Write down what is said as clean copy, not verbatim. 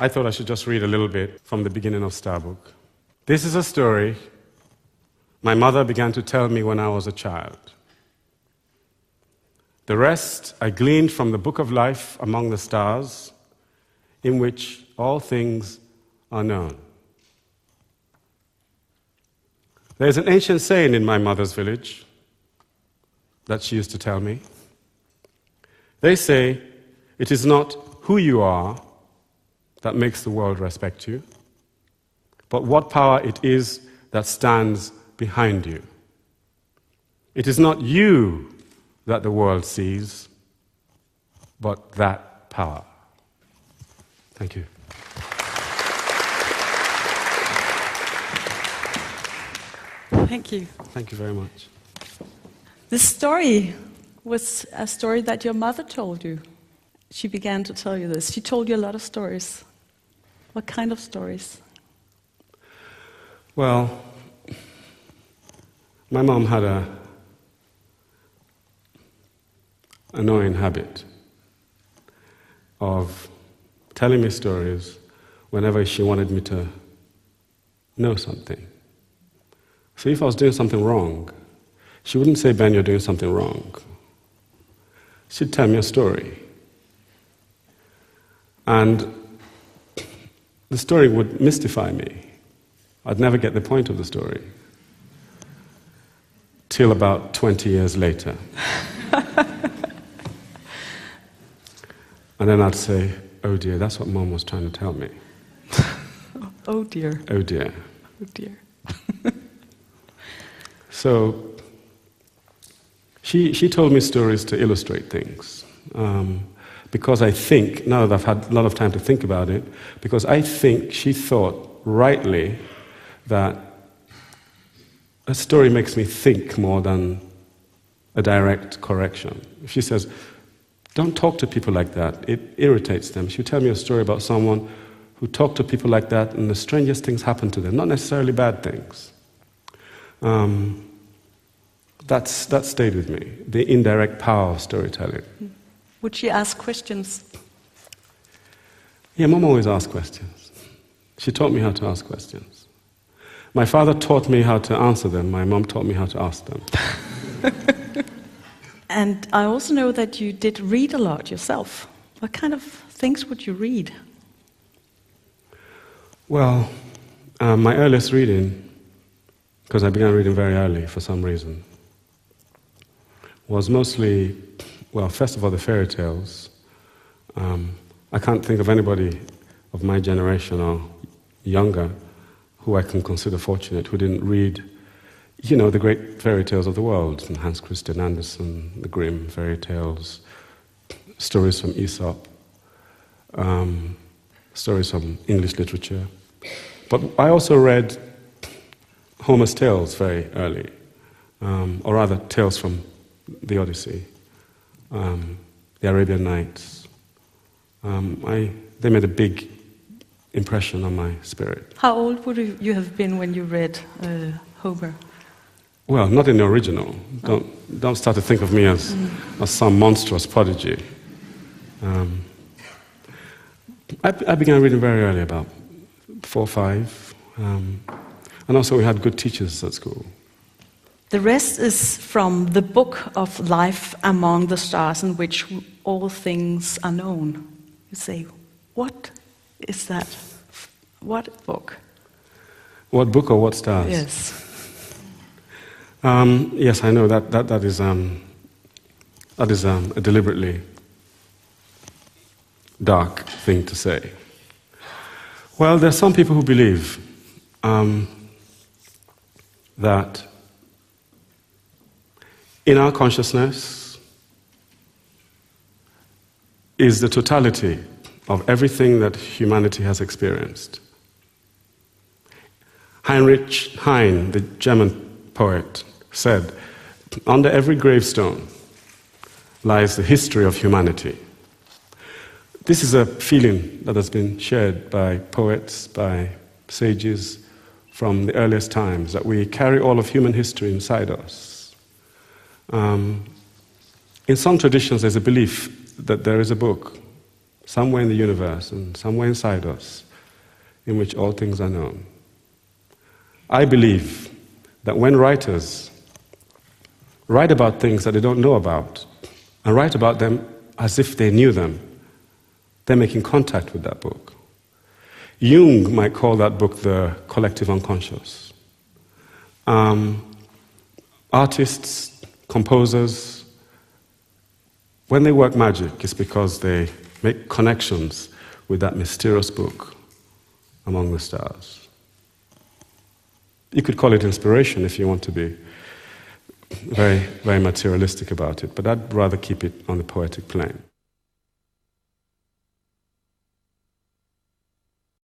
I thought I should just read a little bit from the beginning of Starbook. This is a story my mother began to tell me when I was a child. The rest I gleaned from the book of life among the stars, in which all things are known. There is an ancient saying in my mother's village that she used to tell me. They say, it is not who you are that makes the world respect you, but what power it is that stands behind you. It is not you that the world sees, but that power. Thank you. Thank you. Thank you very much. This story was a story that your mother told you. She began to tell you this. She told you a lot of stories. What kind of stories? Well, my mom had an annoying habit of telling me stories whenever she wanted me to know something. So if I was doing something wrong, she wouldn't say, Ben, you're doing something wrong. She'd tell me a story. And the story would mystify me. I'd never get the point of the story. Till about 20 years later. And then I'd say, oh dear, that's what Mom was trying to tell me. Oh dear. Oh dear. Oh dear. So, she told me stories to illustrate things. Because I think, now that I've had a lot of time to think about it, because I think she thought rightly that a story makes me think more than a direct correction. If she says, don't talk to people like that, it irritates them. She'll tell me a story about someone who talked to people like that and the strangest things happened to them, not necessarily bad things. That stayed with me, the indirect power of storytelling. Would she ask questions? Yeah, Mom always asked questions. She taught me how to ask questions. My father taught me how to answer them. My mom taught me how to ask them. And I also know that you did read a lot yourself. What kind of things would you read? Well, my earliest reading, because I began reading very early for some reason, was mostly, well, first of all, the fairy tales. I can't think of anybody of my generation or younger who I can consider fortunate who didn't read, you know, the great fairy tales of the world, Hans Christian Andersen, the Grimm fairy tales, stories from Aesop, stories from English literature. But I also read Homer's tales very early, or rather tales from the Odyssey, the Arabian Nights. They made a big impression on my spirit. How old would you have been when you read Homer? Well, not in the original. Don't start to think of me as some monstrous prodigy. I began reading very early, about 4 or 5, and also we had good teachers at school. The rest is from the book of life among the stars, in which all things are known. You say, what is that? What book? What book or what stars? Yes. Yes, I know that is a deliberately dark thing to say. Well, there are some people who believe that in our consciousness is the totality of everything that humanity has experienced. Heinrich Heine, the German poet, said, under every gravestone lies the history of humanity. This is a feeling that has been shared by poets, by sages from the earliest times, that we carry all of human history inside us. In some traditions, there's a belief that there is a book somewhere in the universe and somewhere inside us, in which all things are known. I believe that when writers write about things that they don't know about, and write about them as if they knew them, they're making contact with that book. Jung might call that book the collective unconscious. Artists, composers, when they work magic, it's because they make connections with that mysterious book among the stars. You could call it inspiration if you want to be very, very materialistic about it, but I'd rather keep it on the poetic plane.